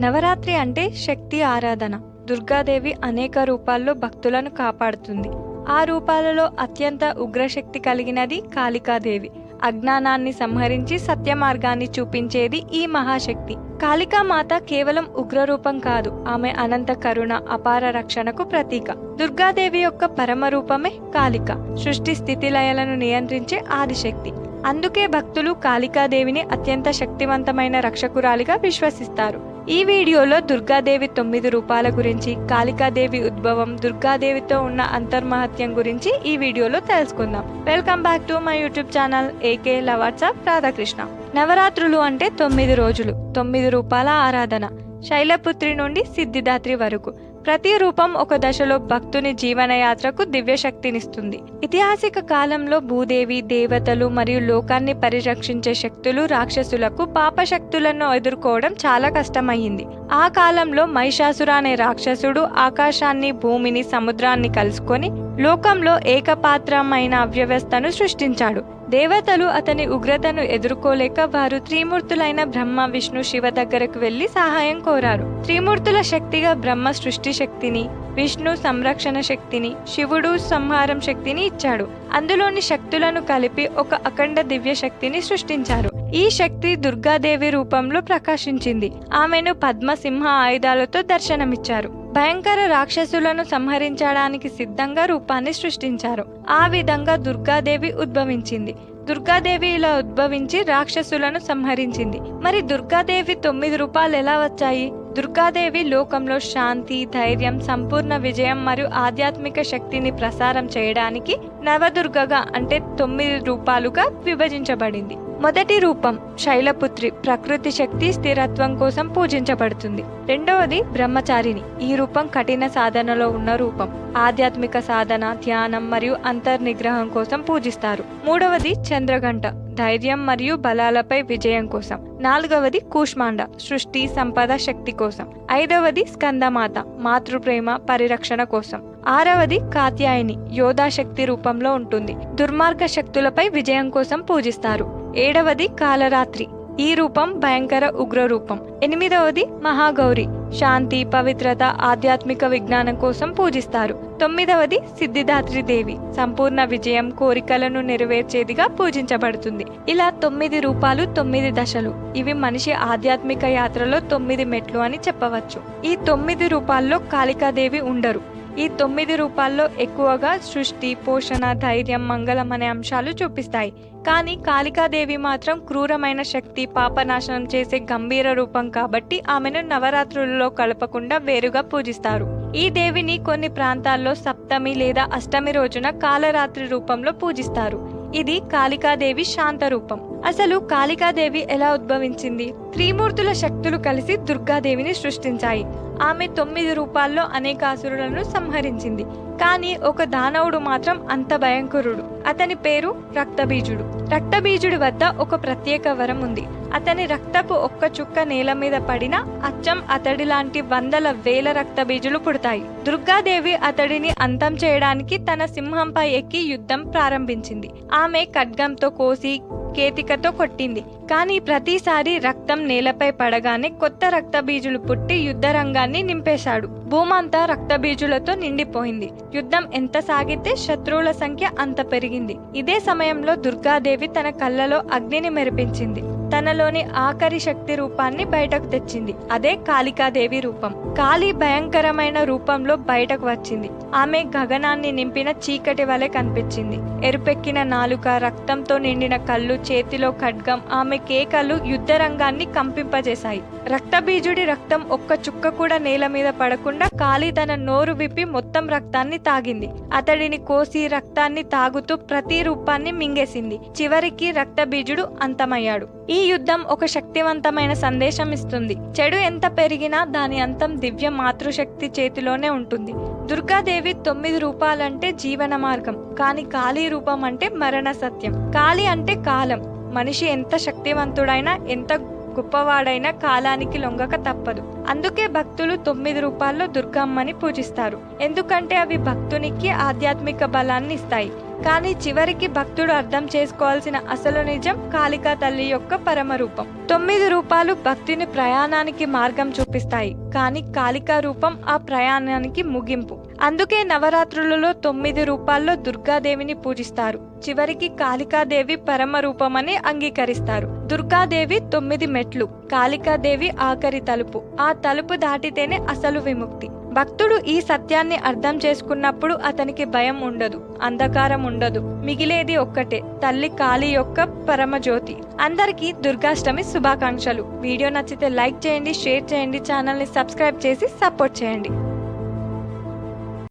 నవరాత్రి అంటే శక్తి ఆరాధన. దుర్గాదేవి అనేక రూపాల్లో భక్తులను కాపాడుతుంది. ఆ రూపాలలో అత్యంత ఉగ్రశక్తి కలిగినది కాళికాదేవి. అజ్ఞానాన్ని సంహరించి సత్య మార్గాన్ని చూపించేది ఈ మహాశక్తి. కాళికామాత కేవలం ఉగ్రరూపం కాదు, ఆమె అనంత కరుణ, అపార రక్షణకు ప్రతీక. దుర్గాదేవి యొక్క పరమ రూపమే కాళిక, సృష్టి స్థితిలయలను నియంత్రించే ఆదిశక్తి. అందుకే భక్తులు కాళికాదేవిని అత్యంత శక్తివంతమైన రక్షకురాలిగా విశ్వసిస్తారు. ఈ వీడియోలో దుర్గాదేవి 9 రూపాల గురించి, కాళికాదేవి ఉద్భవం, దుర్గాదేవితో ఉన్న అంతర్మహత్యం గురించి ఈ వీడియోలో తెలుసుకుందాం. Welcome back to my YouTube channel AK lovers of Radhakrishna. నవరాత్రులు అంటే 9 రోజులు, 9 రూపాల ఆరాధన. శైలపుత్రి నుండి సిద్ధిదాత్రి వరకు ప్రతి రూపం ఒక దశలో భక్తుని జీవనయాత్రకు దివ్యశక్తినిస్తుంది. ఐతిహాసిక కాలంలో భూదేవి, దేవతలు మరియు లోకాన్ని పరిరక్షించే శక్తులు రాక్షసులకు పాపశక్తులను ఎదుర్కోవడం చాలా కష్టమయ్యింది. ఆ కాలంలో మహిషాసుర అనే రాక్షసుడు ఆకాశాన్ని, భూమిని, సముద్రాన్ని కలుసుకొని లోకంలో ఏకపాత్రమైన అవ్యవస్థను సృష్టించాడు. దేవతలు అతని ఉగ్రతను ఎదుర్కోలేక వారు త్రిమూర్తులైన బ్రహ్మ, విష్ణు, శివ దగ్గరకు వెళ్లి సహాయం కోరారు. త్రిమూర్తుల శక్తిగా బ్రహ్మ సృష్టి శక్తిని, విష్ణు సంరక్షణ శక్తిని, శివుడు సంహారం శక్తిని ఇచ్చాడు. అందులోని శక్తులను కలిపి ఒక అఖండ దివ్య శక్తిని సృష్టించారు. ఈ శక్తి దుర్గాదేవి రూపంలో ప్రకాశించింది. ఆమెను పద్మసింహ ఆయుధాలతో దర్శనమిచ్చారు. భయంకర రాక్షసులను సంహరించడానికి సిద్ధంగా రూపాన్ని సృష్టించారు. ఆ విధంగా దుర్గాదేవి ఉద్భవించింది. దుర్గాదేవి ఇలా ఉద్భవించి రాక్షసులను సంహరించింది. మరి దుర్గాదేవి 9 రూపాలు ఎలా వచ్చాయి? దుర్గాదేవి లోకంలో శాంతి, ధైర్యం, సంపూర్ణ విజయం మరియు ఆధ్యాత్మిక శక్తిని ప్రసారం చేయడానికి నవదుర్గగా అంటే 9 రూపాలుగా విభజించబడింది. మొదటి రూపం శైలపుత్రి, ప్రకృతి శక్తి, స్థిరత్వం కోసం పూజించబడుతుంది. రెండవది బ్రహ్మచారిణి. ఈ రూపం కఠిన సాధనలో ఉన్న రూపం. ఆధ్యాత్మిక సాధన, ధ్యానం మరియు అంతర్నిగ్రహం కోసం పూజిస్తారు. మూడవది చంద్రగంట, ధైర్యం మరియు బలాలపై విజయం కోసం. నాలుగవది కూష్మాండ, సృష్టి, సంపద, శక్తి కోసం. ఐదవది స్కందమాత, మాతృప్రేమ, పరిరక్షణ కోసం. ఆరవది కాత్యాయని, యోధాశక్తి రూపంలో ఉంటుంది. దుర్మార్గ శక్తులపై విజయం కోసం పూజిస్తారు. ఏడవది కాలరాత్రి, ఈ రూపం భయంకర ఉగ్ర రూపం. ఎనిమిదవది మహాగౌరి, శాంతి, పవిత్రత, ఆధ్యాత్మిక విజ్ఞానం కోసం పూజిస్తారు. తొమ్మిదవది సిద్ధిదాత్రి దేవి, సంపూర్ణ విజయం, కోరికలను నెరవేర్చేదిగా పూజించబడుతుంది. ఇలా 9 రూపాలు, 9 దశలు. ఇవి మనిషి ఆధ్యాత్మిక యాత్రలో 9 మెట్లు అని చెప్పవచ్చు. ఈ 9 రూపాల్లో కాళికాదేవి ఉండరు. ఈ 9 రూపాల్లో ఎక్కువగా సృష్టి, పోషణ, ధైర్యం, మంగళం అనే అంశాలు చూపిస్తాయి. కానీ కాళికాదేవి మాత్రం క్రూరమైన శక్తి, పాపనాశనం చేసే గంభీర రూపం కాబట్టి ఆమెను నవరాత్రులలో కలపకుండా వేరుగా పూజిస్తారు. ఈ దేవిని కొన్ని ప్రాంతాల్లో సప్తమి లేదా అష్టమి రోజున కాలరాత్రి రూపంలో పూజిస్తారు. ఇది కాళికాదేవి శాంత రూపం. అసలు కాళికాదేవి ఎలా ఉద్భవించింది? త్రిమూర్తుల శక్తులు కలిసి దుర్గాదేవిని సృష్టించాయి. ఆమె 9 రూపాల్లో అనేక అసురులను సంహరించింది. కానీ ఒక దానవుడు మాత్రం అంత భయంకరుడు. అతని పేరు రక్తబీజుడు. రక్తబీజుడి వద్ద ఒక ప్రత్యేక వరం ఉంది. అతని రక్తపు ఒక్క చుక్క నేల మీద పడినా అచ్చం అతడి లాంటి వందల వేల రక్తబీజులు పుడతాయి. దుర్గాదేవి అతడిని అంతం చేయడానికి తన సింహంపై ఎక్కి యుద్ధం ప్రారంభించింది. ఆమె ఖడ్గంతో కోసి, కేతికతో కొట్టింది. కానీ ప్రతిసారి రక్తం నేలపై పడగానే కొత్త రక్తబీజులు పుట్టి యుద్ధ రంగాన్ని నింపేశాడు. భూమంతా రక్తబీజులతో నిండిపోయింది. యుద్ధం ఎంత సాగితే శత్రువుల సంఖ్య అంత పెరిగింది. ఇదే సమయంలో దుర్గాదేవి తన కళ్ళలో అగ్నిని మెరిపించింది. తనలోని ఆఖరి శక్తి రూపాన్ని బయటకు తెచ్చింది. అదే కాళికాదేవి రూపం. కాళి భయంకరమైన రూపంలో బయటకు వచ్చింది. ఆమె గగనాన్ని నింపిన చీకటి వలె కనిపించింది. ఎరుపెక్కిన నాలుక, రక్తంతో నిండిన కళ్ళు, చేతిలో ఖడ్గం, ఆమె కేకలు యుద్ధ రంగాన్ని కంపింపజేశాయి. రక్తబీజుడి రక్తం ఒక్క చుక్క కూడా నేల మీద పడకుండా కాళి తన నోరు విప్పి మొత్తం రక్తాన్ని తాగింది. అతడిని కోసి రక్తాన్ని తాగుతూ ప్రతి రూపాన్ని మింగేసింది. చివరికి రక్తబీజుడు అంతమయ్యాడు. ఈ యుద్ధం ఒక శక్తివంతమైన సందేశం ఇస్తుంది. చెడు ఎంత పెరిగినా దాని అంతం దివ్య మాతృశక్తి చేతిలోనే ఉంటుంది. దుర్గాదేవి 9 రూపాలంటే జీవన మార్గం, కానీ కాళీ రూపం అంటే మరణ సత్యం. కాళి అంటే కాలం. మనిషి ఎంత శక్తివంతుడైనా, ఎంత గొప్పవాడైనా కాలానికి లొంగక తప్పదు. అందుకే భక్తులు 9 రూపాల్లో దుర్గమ్మని పూజిస్తారు. ఎందుకంటే అవి భక్తునికి ఆధ్యాత్మిక బలాన్ని ఇస్తాయి. కానీ చివరికి భక్తుడు అర్థం చేసుకోవాల్సిన అసలు నిజం కాళికా తల్లి యొక్క పరమ రూపం. 9 రూపాలు భక్తిని ప్రయాణానికి మార్గం చూపిస్తాయి, కానీ కాళికా రూపం ఆ ప్రయాణానికి ముగింపు. అందుకే నవరాత్రులలో 9 రూపాల్లో దుర్గాదేవిని పూజిస్తారు. చివరికి కాళికాదేవి పరమ రూపమని అంగీకరిస్తారు. దుర్గాదేవి 9 మెట్లు, కాళికాదేవి ఆఖరి తలుపు. ఆ తలుపు దాటితేనే అసలు విముక్తి. భక్తుడు ఈ సత్యాన్ని అర్థం చేసుకున్నప్పుడు అతనికి భయం ఉండదు, అంధకారం ఉండదు. మిగిలేది ఒక్కటే, తల్లి కాళీ యొక్క పరమజ్యోతి. అందరికీ దుర్గాష్టమి శుభాకాంక్షలు. వీడియో నచ్చితే లైక్ చేయండి, షేర్ చేయండి, ఛానల్ని సబ్స్క్రైబ్ చేసి సపోర్ట్ చేయండి.